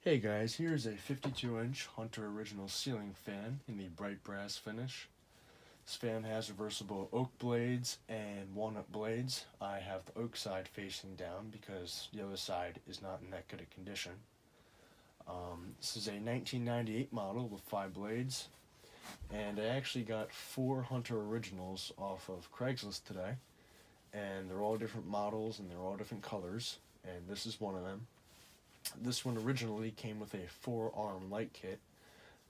Hey guys, here's a 52-inch Hunter Original ceiling fan in the bright brass finish. This fan has reversible oak blades and walnut blades. I have the oak side facing down because the other side is not in that good a condition. This is a 1998 model with 5 blades, and I actually got 4 Hunter Originals off of Craigslist today, and they're all different models and they're all different colors, and this is one of them. This one originally came with a 4-arm light kit,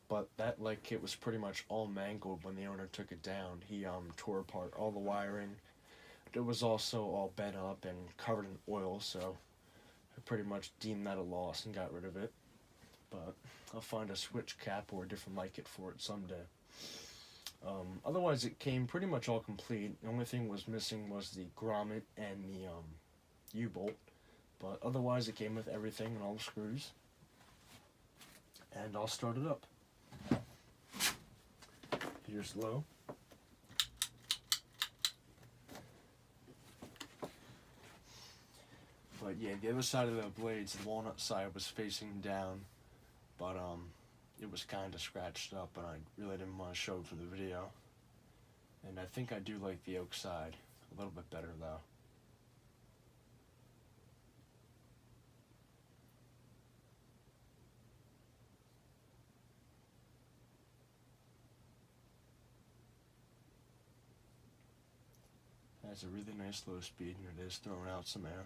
but that light kit was pretty much all mangled when the owner took it down. He tore apart all the wiring. It was also all bent up and covered in oil, so I pretty much deemed that a loss and got rid of it. But I'll find a switch cap or a different light kit for it someday. Otherwise, it came pretty much all complete. The only thing was missing was the grommet and the U-bolt. But otherwise, it came with everything and all the screws. And I'll start it up. Here's low. But yeah, the other side of the blades, the walnut side, was facing down. But it was kind of scratched up, and I really didn't want to show it for the video. And I think I do like the oak side a little bit better, though. It has a really nice low speed, and it is throwing out some air.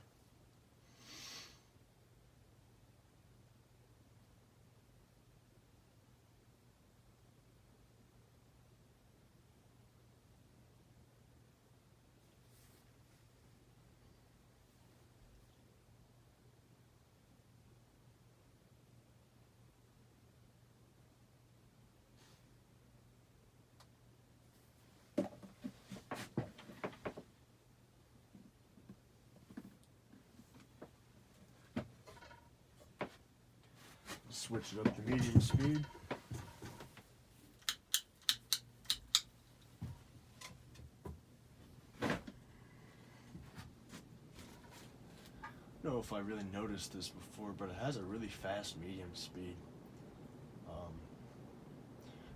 Switch it up to medium speed. I don't know if I really noticed this before, but it has a really fast medium speed.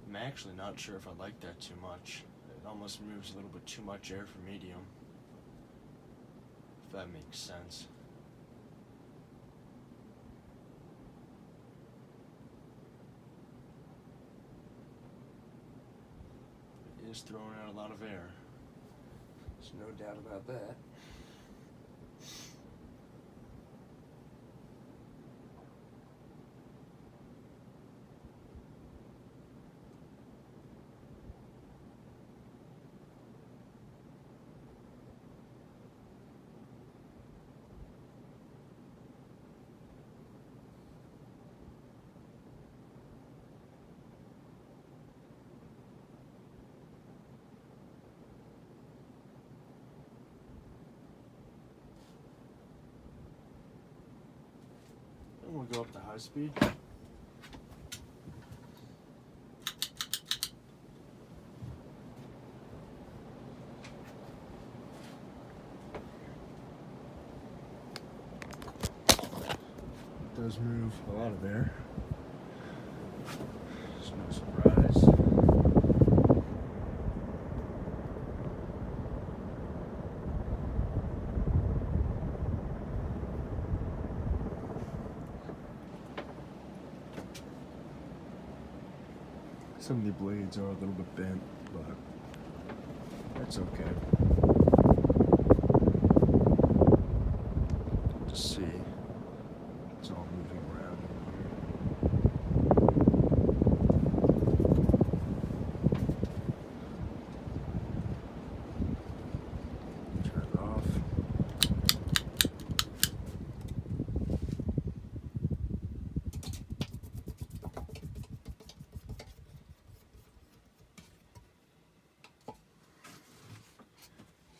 I'm actually not sure if I like that too much. It almost moves a little bit too much air for medium, if that makes sense. It is throwing out a lot of air. There's no doubt about that. I'm gonna go up to high speed. It does move a lot of air. It's no surprise. Some of the blades are a little bit bent, but that's okay. Just see, it's all moving around here. Turn it off.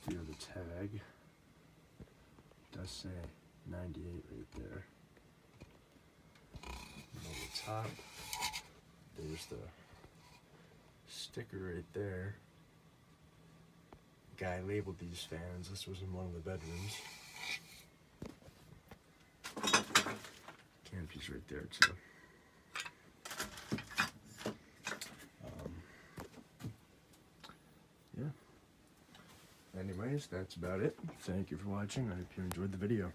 Feel the tag. It does say 98 right there. And on the top, there's the sticker right there. The guy labeled these fans. This was in one of the bedrooms. Can't piece right there too. Yeah. Anyways, that's about it. Thank you for watching. I hope you enjoyed the video.